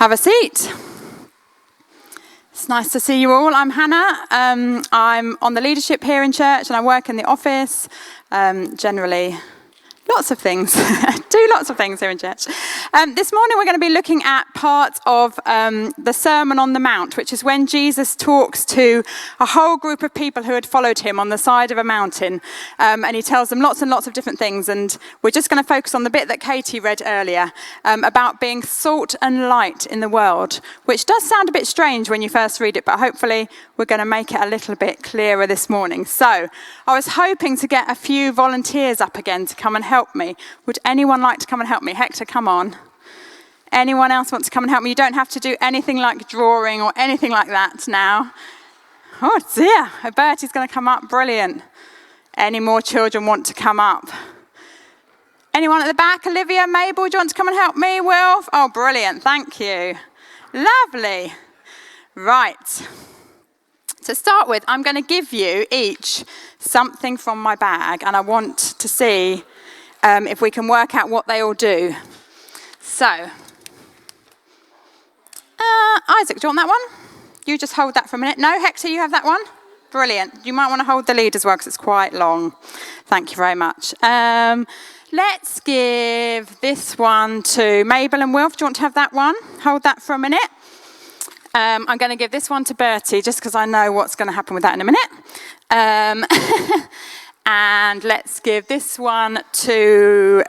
Have a seat. It's nice to see you all. I'm Hannah. I'm on the leadership here in church and I work in the office. Generally, lots of things. Do lots of things here in church. This morning we're going to be looking at part of the Sermon on the Mount, which is when Jesus talks to a whole group of people who had followed him on the side of a mountain. And he tells them lots and lots of different things. And we're just going to focus on the bit that Katie read earlier about being salt and light in the world, which does sound a bit strange when you first read it, but hopefully we're going to make it a little bit clearer this morning. So I was hoping to get a few volunteers up again to come and help me. Would anyone like to come and help me? Hector, come on. Anyone else want to come and help me? You don't have to do anything like drawing or anything like that now. Oh dear, Bertie's going to come up. Brilliant. Any more children want to come up? Anyone at the back? Olivia, Mabel, do you want to come and help me? Wilf? Oh, brilliant. Thank you. Lovely. Right. To start with, I'm going to give you each something from my bag, and I want to see if we can work out what they all do. So, Isaac, do you want that one? You just hold that for a minute. No, Hector, you have that one? Brilliant. You might want to hold the lead as well because it's quite long. Thank you very much. Let's give this one to Mabel and Wilf. Do you want to have that one? Hold that for a minute. I'm going to give this one to Bertie just because I know what's going to happen with that in a minute. And let's give this one to...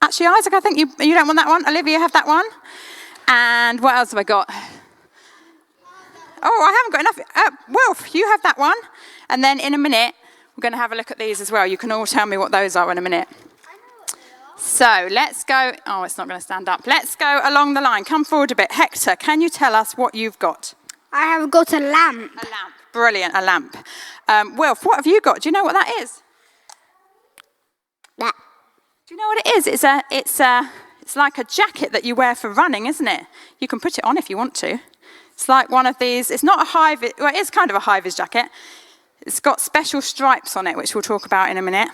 Actually, Isaac, I think you don't want that one. Olivia, have that one. And what else have I got? Oh, I haven't got enough. Wilf, you have that one. And then in a minute, we're going to have a look at these as well. You can all tell me what those are in a minute. So let's go. Oh, it's not going to stand up. Let's go along the line. Come forward a bit. Hector, can you tell us what you've got? I have got a lamp. A lamp. Brilliant, a lamp. Wilf, what have you got? Do you know what that is? That. Do you know what it is? It's like a jacket that you wear for running, isn't it? You can put it on if you want to. It's like one of these. It's not a high-vis. Well, it is kind of a high-vis jacket. It's got special stripes on it, which we'll talk about in a minute.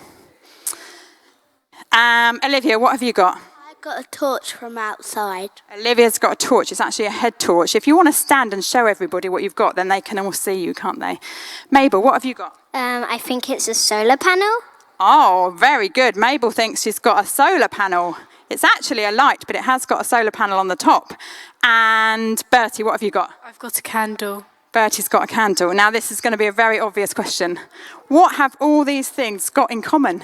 Olivia, what have you got? I got a torch from outside. Olivia's got a torch. It's actually a head torch. If you want to stand and show everybody what you've got, then they can all see you, can't they? Mabel, what have you got? I think it's a solar panel. Oh, very good. Mabel thinks she's got a solar panel. It's actually a light, but it has got a solar panel on the top. And Bertie, what have you got? I've got a candle. Bertie's got a candle. Now, this is going to be a very obvious question. What have all these things got in common?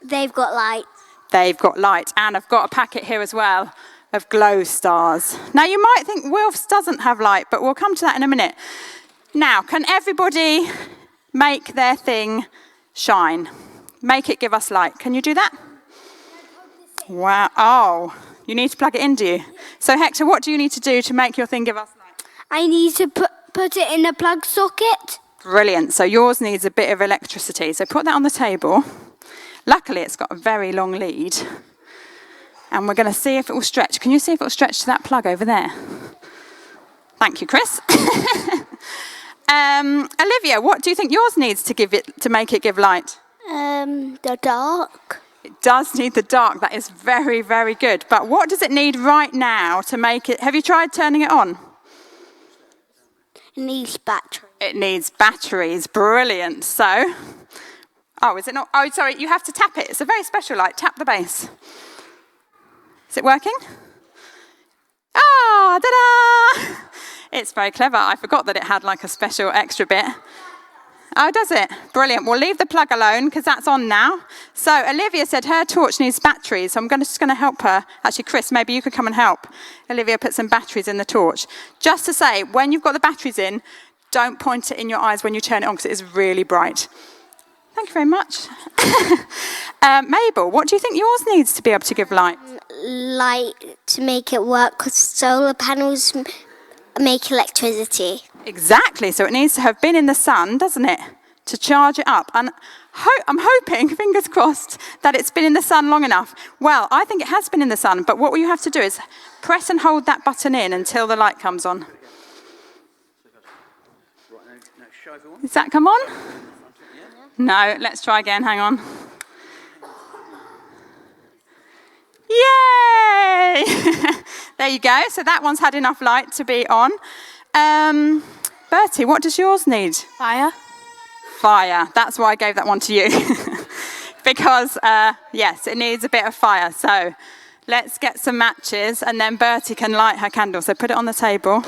They've got light. They've got light. And I've got a packet here as well of glow stars. Now, you might think Wilf's doesn't have light, but we'll come to that in a minute. Now, can everybody make their thing shine? Make it give us light. Can you do that? Wow. Oh, you need to plug it in, do you? So, Hector, what do you need to do to make your thing give us light? I need to put it in a plug socket. Brilliant. So yours needs a bit of electricity. So put that on the table. Luckily, it's got a very long lead. And we're going to see if it will stretch. Can you see if it will stretch to that plug over there? Thank you, Chris. Olivia, what do you think yours needs to make it give light? The dark. It does need the dark. That is very, very good. But what does it need right now to make it... Have you tried turning it on? It needs battery. It needs batteries. Brilliant. So... Oh, is it not? Oh, sorry, you have to tap it. It's a very special light. Tap the base. Is it working? Ah, ta-da! It's very clever. I forgot that it had like a special extra bit. Oh, does it? Brilliant. We'll leave the plug alone because that's on now. So Olivia said her torch needs batteries, so I'm just going to help her. Actually, Chris, maybe you could come and help Olivia put some batteries in the torch. Just to say, when you've got the batteries in, don't point it in your eyes when you turn it on because it is really bright. Thank you very much. Mabel, what do you think yours needs to be able to give light? Light to make it work because solar panels make electricity. Exactly. So it needs to have been in the sun, doesn't it, to charge it up. And I'm hoping, fingers crossed, that it's been in the sun long enough. Well, I think it has been in the sun, but what you have to do is press and hold that button in until the light comes on. Does that come on? No, let's try again. Hang on. Yay! There you go. So that one's had enough light to be on. Bertie, what does yours need? Fire. Fire. That's why I gave that one to you. Because, yes, it needs a bit of fire. So let's get some matches and then Bertie can light her candle. So put it on the table.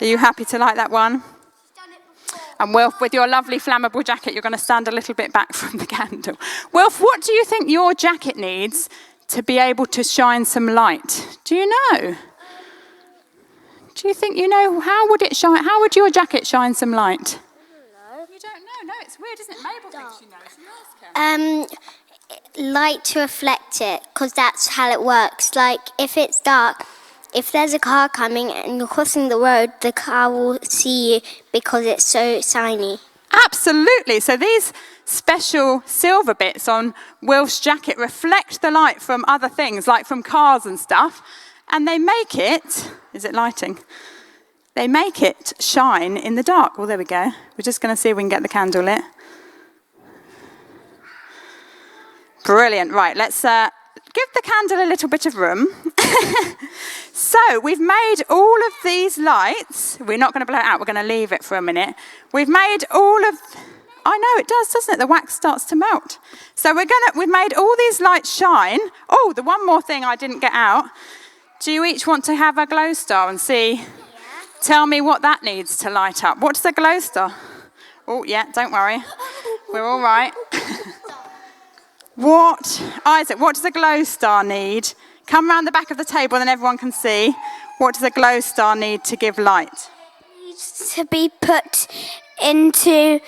Are you happy to light that one? And Wilf, with your lovely flammable jacket, you're going to stand a little bit back from the candle. Wilf, what do you think your jacket needs to be able to shine some light? Do you know? Do you think you know? How would it shine? How would your jacket shine some light? I don't know. You don't know? No, it's weird, isn't it? Mabel thinks she knows. You ask her. Light to reflect it, because that's how it works. Like, if it's dark, if there's a car coming and you're crossing the road, the car will see you because it's so shiny. Absolutely. So these special silver bits on Wilf's jacket reflect the light from other things, like from cars and stuff, and they make it, is it lighting? They make it shine in the dark. Well, there we go. We're just going to see if we can get the candle lit. Brilliant. Right, let's give the candle a little bit of room. So we've made all of these lights. We're not going to blow it out. We're going to leave it for a minute. We've made all of... I know, it does, doesn't it? The wax starts to melt. So we've made all these lights shine. Oh, the one more thing I didn't get out. Do you each want to have a glow star and see? Yeah. Tell me what that needs to light up. What's the glow star? Oh, yeah, don't worry. We're all right. Isaac, what does a glow star need? Come round the back of the table and then everyone can see. What does a glow star need to give light? It needs to be put into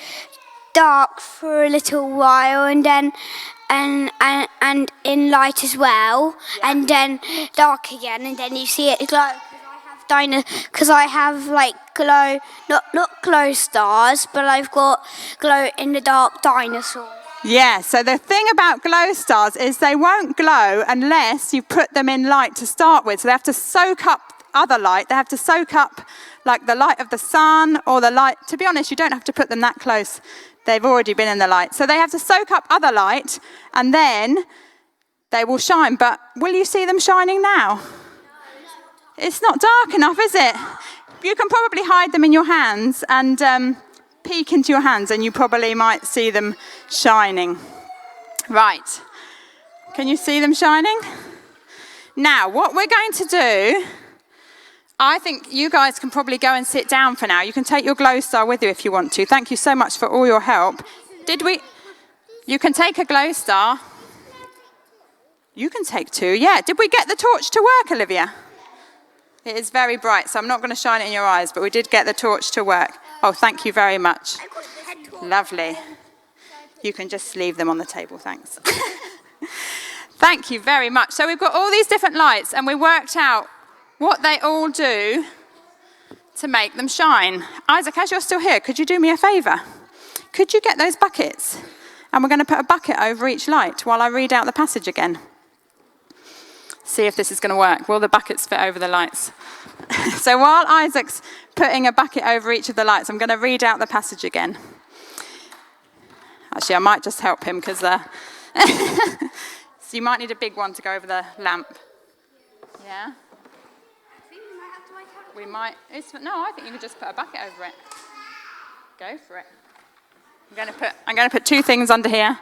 dark for a little while and then and in light as well, yeah. And then dark again, and then you see it glow. Because I have like glow, not glow stars, but I've got glow in the dark dinosaurs. Yeah, so the thing about glow stars is they won't glow unless you put them in light to start with. So they have to soak up other light. They have to soak up like the light of the sun or the light. To be honest, you don't have to put them that close. They've already been in the light. So they have to soak up other light and then they will shine. But will you see them shining now? It's not dark enough, is it? You can probably hide them in your hands and peek into your hands and you probably might see them shining. Right. Can you see them shining? Now, what we're going to do, I think you guys can probably go and sit down for now. You can take your glow star with you if you want to. Thank you so much for all your help. You can take a glow star. You can take two, yeah. Did we get the torch to work, Olivia? It is very bright, so I'm not going to shine it in your eyes, but we did get the torch to work. Oh, thank you very much. Lovely. You can just leave them on the table, thanks. Thank you very much. So we've got all these different lights, and we worked out what they all do to make them shine. Isaac, as you're still here, could you do me a favour? Could you get those buckets? And we're going to put a bucket over each light while I read out the passage again. See if this is going to work. Will the buckets fit over the lights? So while Isaac's putting a bucket over each of the lights, I'm going to read out the passage again. Actually, I might just help him because so you might need a big one to go over the lamp. Yeah? We might. No, I think you could just put a bucket over it. Go for it. I'm going to put two things under here.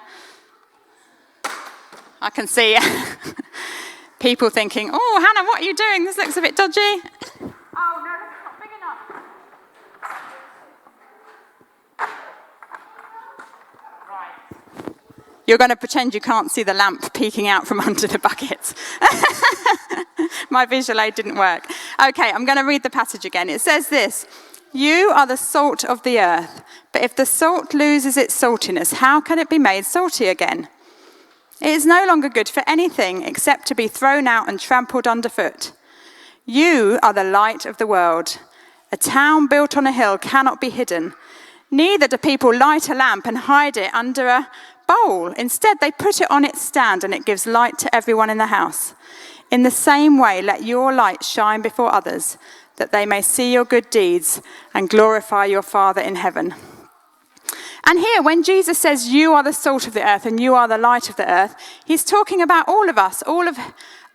I can see people thinking, "Oh, Hannah, what are you doing? This looks a bit dodgy." Oh no, that's not big enough. Right. You're going to pretend you can't see the lamp peeking out from under the bucket. My visual aid didn't work. Okay, I'm going to read the passage again. It says this: "You are the salt of the earth, but if the salt loses its saltiness, how can it be made salty again? It is no longer good for anything except to be thrown out and trampled underfoot. You are the light of the world. A town built on a hill cannot be hidden. Neither do people light a lamp and hide it under a bowl. Instead, they put it on its stand and it gives light to everyone in the house. In the same way, let your light shine before others, that they may see your good deeds and glorify your Father in heaven." And here, when Jesus says you are the salt of the earth and you are the light of the earth, he's talking about all of us, all of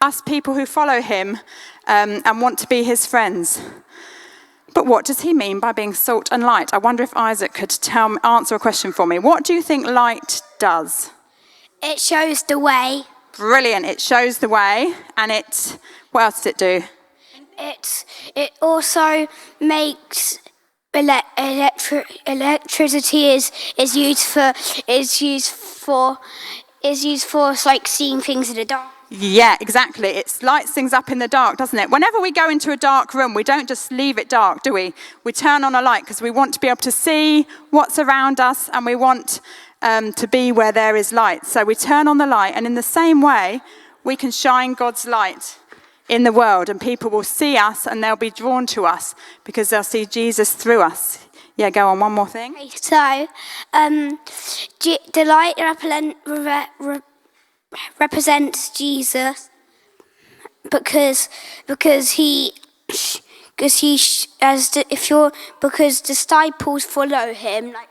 us people who follow him and want to be his friends. But what does he mean by being salt and light? I wonder if Isaac could answer a question for me. What do you think light does? It shows the way. Brilliant. It shows the way. And what else does it do? It also makes electricity is used for like seeing things in the dark. Yeah, exactly. It lights things up in the dark, doesn't it? Whenever we go into a dark room, we don't just leave it dark, do we? We turn on a light because we want to be able to see what's around us, and we want to be where there is light. So we turn on the light, and in the same way, we can shine God's light in the world, and people will see us and they'll be drawn to us because they'll see Jesus through us. Yeah, go on, one more thing. So, the light represents Jesus because the disciples follow him like light.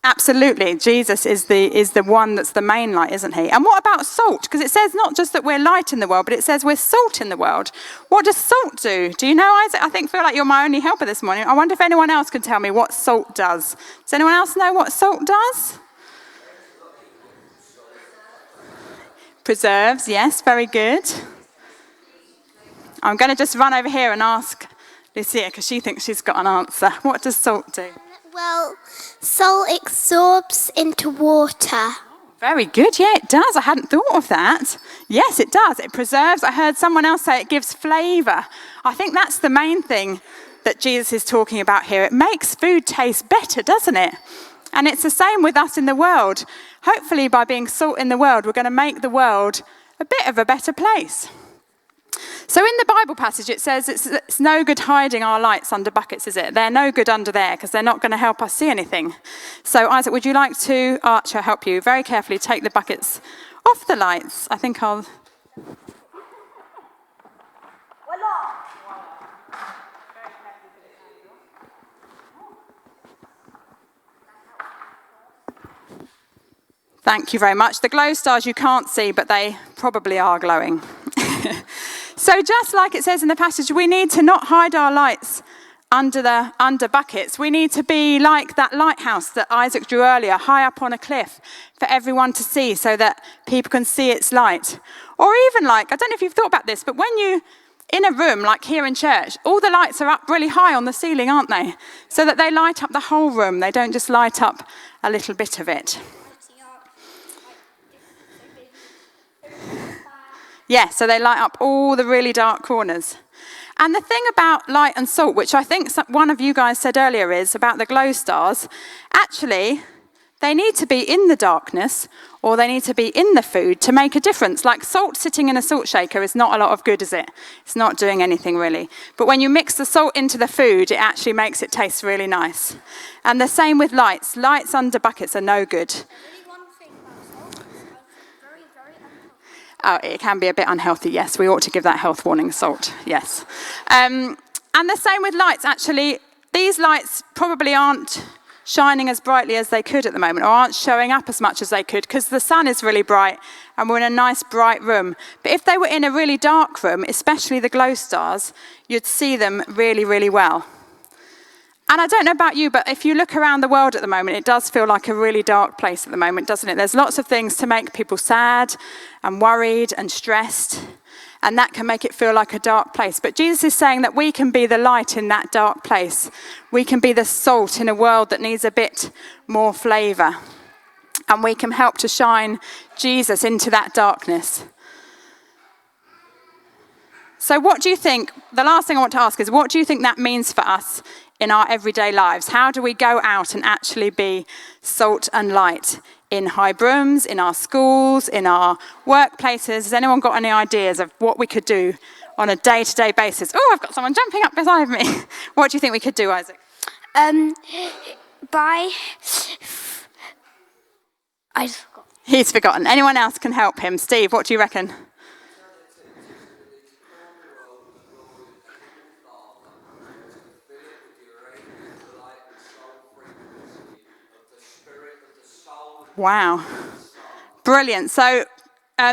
Absolutely, Jesus is the one that's the main light, isn't he? And what about salt? Because it says not just that we're light in the world, but it says we're salt in the world. What does salt do? Do you know, Isaac? I feel like you're my only helper this morning. I wonder if anyone else can tell me what salt does. Does anyone else know what salt does? Preserves, yes, very good. I'm going to just run over here and ask Lucia because she thinks she's got an answer. What does salt do? Well, salt absorbs into water. Very good, yeah, it does. I hadn't thought of that. Yes, it does. It preserves. I heard someone else say it gives flavour. I think that's the main thing that Jesus is talking about here. It makes food taste better, doesn't it? And it's the same with us in the world. Hopefully, by being salt in the world, we're going to make the world a bit of a better place. So in the Bible passage, it says it's no good hiding our lights under buckets, is it? They're no good under there because they're not going to help us see anything. So Isaac, would you like to, Archer, help you very carefully take the buckets off the lights? I think I'll... Thank you very much. The glow stars you can't see, but they probably are glowing. So just like it says in the passage, we need to not hide our lights under buckets. We need to be like that lighthouse that Isaac drew earlier, high up on a cliff for everyone to see so that people can see its light. Or even like, I don't know if you've thought about this, but when you, in a room like here in church, all the lights are up really high on the ceiling, aren't they? So that they light up the whole room. They don't just light up a little bit of it. Yeah, so they light up all the really dark corners. And the thing about light and salt, which I think one of you guys said earlier is about the glow stars, actually, they need to be in the darkness or they need to be in the food to make a difference. Like salt sitting in a salt shaker is not a lot of good, is it? It's not doing anything really. But when you mix the salt into the food, it actually makes it taste really nice. And the same with lights. Lights under buckets are no good. Oh, it can be a bit unhealthy, yes. We ought to give that health warning, salt, yes. And the same with lights, actually. These lights probably aren't shining as brightly as they could at the moment, or aren't showing up as much as they could, because the sun is really bright, and we're in a nice, bright room. But if they were in a really dark room, especially the glow stars, you'd see them really, really well. And I don't know about you, but if you look around the world at the moment, it does feel like a really dark place at the moment, doesn't it? There's lots of things to make people sad and worried and stressed, and that can make it feel like a dark place. But Jesus is saying that we can be the light in that dark place. We can be the salt in a world that needs a bit more flavour, and we can help to shine Jesus into that darkness. So what do you think, the last thing I want to ask is, what do you think that means for us in our everyday lives? How do we go out and actually be salt and light in Hybrooms, in our schools, in our workplaces? Has anyone got any ideas of what we could do on a day-to-day basis? Oh, I've got someone jumping up beside me. What do you think we could do, Isaac? He's forgotten. Anyone else can help him? Steve, what do you reckon? Wow. Brilliant. So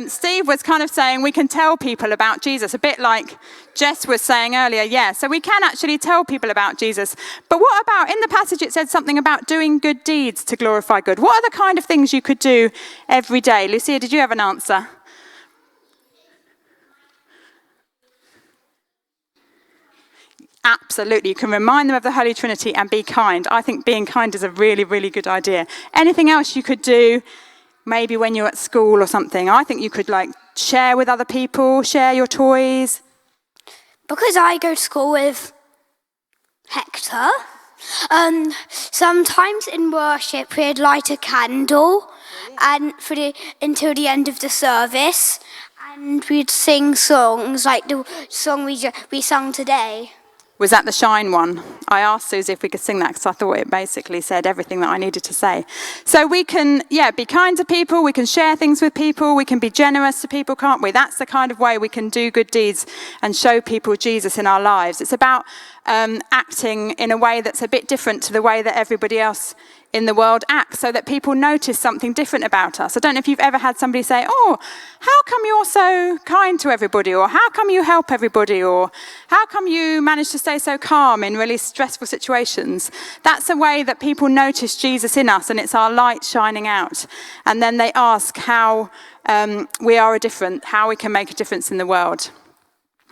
Steve was kind of saying we can tell people about Jesus, a bit like Jess was saying earlier. Yeah, so we can actually tell people about Jesus. But what about, in the passage it said something about doing good deeds to glorify God. What are the kind of things you could do every day? Lucia, did you have an answer? Absolutely. You can remind them of the Holy Trinity and be kind. I think being kind is a really, really good idea. Anything else you could do, maybe when you're at school or something? I think you could share with other people, share your toys. Because I go to school with Hector, sometimes in worship we'd light a candle and until the end of the service, and we'd sing songs like the song we sung today. Was that the Shine one? I asked Susie if we could sing that because I thought it basically said everything that I needed to say. So we can, be kind to people. We can share things with people. We can be generous to people, can't we? That's the kind of way we can do good deeds and show people Jesus in our lives. It's about acting in a way that's a bit different to the way that everybody else in the world acts, so that people notice something different about us. I don't know if you've ever had somebody say, "Oh, how come you're so kind to everybody?" Or "How come you help everybody?" Or "How come you manage to stay so calm in really stressful situations?" That's a way that people notice Jesus in us, and it's our light shining out. And then they ask how we are different, how we can make a difference in the world.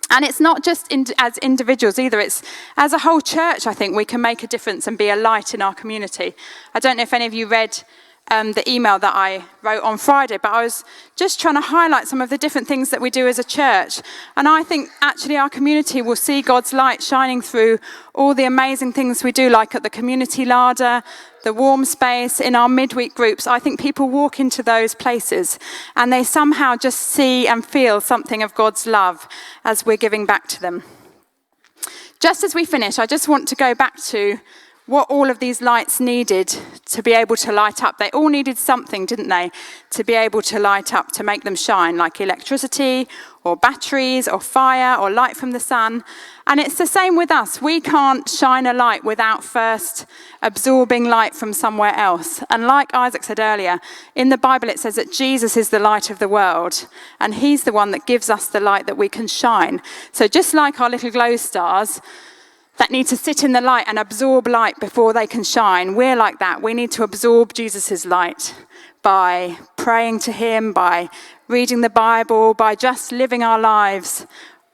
And it's not just as individuals either, it's as a whole church, I think, we can make a difference and be a light in our community. I don't know if any of you read the email that I wrote on Friday, but I was just trying to highlight some of the different things that we do as a church. And I think actually our community will see God's light shining through all the amazing things we do, like at the community larder, the warm space, in our midweek groups. I think people walk into those places and they somehow just see and feel something of God's love as we're giving back to them. Just as we finish, I just want to go back to what all of these lights needed to be able to light up. They all needed something, didn't they, to be able to light up, to make them shine, like electricity or batteries or fire or light from the sun. And it's the same with us. We can't shine a light without first absorbing light from somewhere else. And like Isaac said earlier, in the Bible it says that Jesus is the light of the world, and he's the one that gives us the light that we can shine. So just like our little glow stars that need to sit in the light and absorb light before they can shine, we're like that. We need to absorb Jesus' light by praying to him, by reading the Bible, by just living our lives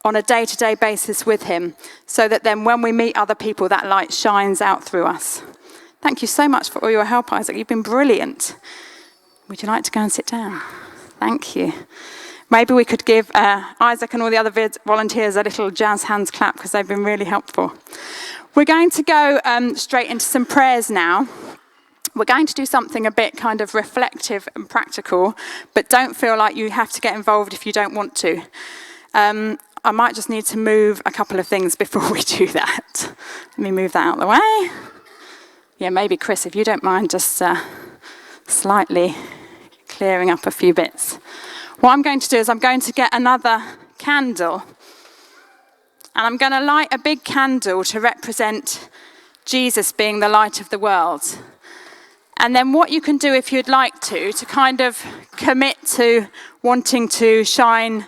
on a day-to-day basis with him, so that then when we meet other people, that light shines out through us. Thank you so much for all your help, Isaac. You've been brilliant. Would you like to go and sit down? Thank you. Maybe we could give Isaac and all the other volunteers a little jazz hands clap, because they've been really helpful. We're going to go straight into some prayers now. We're going to do something a bit kind of reflective and practical, but don't feel like you have to get involved if you don't want to. I might just need to move a couple of things before we do that. Let me move that out of the way. Yeah, maybe Chris, if you don't mind just slightly clearing up a few bits. What I'm going to do is I'm going to get another candle, and I'm going to light a big candle to represent Jesus being the light of the world. And then what you can do if you'd like to kind of commit to wanting to shine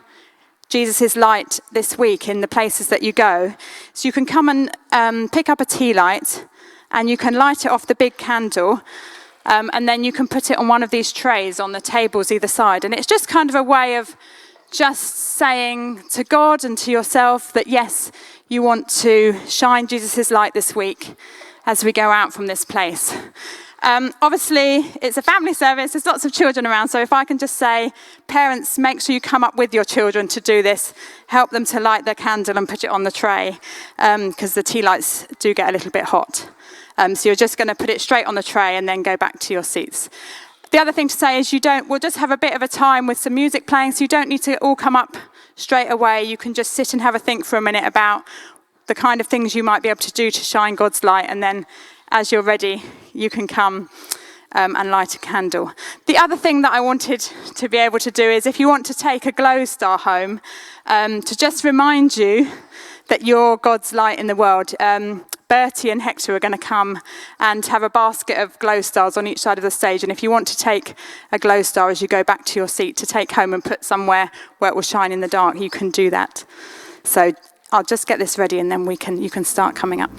Jesus' light this week in the places that you go. So you can come and pick up a tea light, and you can light it off the big candle. And then you can put it on one of these trays on the tables either side. And it's just kind of a way of just saying to God and to yourself that, yes, you want to shine Jesus' light this week as we go out from this place. Obviously, it's a family service. There's lots of children around. So if I can just say, parents, make sure you come up with your children to do this. Help them to light their candle and put it on the tray, because the tea lights do get a little bit hot. So you're just going to put it straight on the tray and then go back to your seats. The other thing to say is we'll just have a bit of a time with some music playing, so you don't need to all come up straight away. You can just sit and have a think for a minute about the kind of things you might be able to do to shine God's light, and then as you're ready, you can come and light a candle. The other thing that I wanted to be able to do is, if you want to take a glow star home, to just remind you that you're God's light in the world. Bertie and Hector are going to come and have a basket of glow stars on each side of the stage. And if you want to take a glow star as you go back to your seat to take home and put somewhere where it will shine in the dark, you can do that. So I'll just get this ready and then you can start coming up.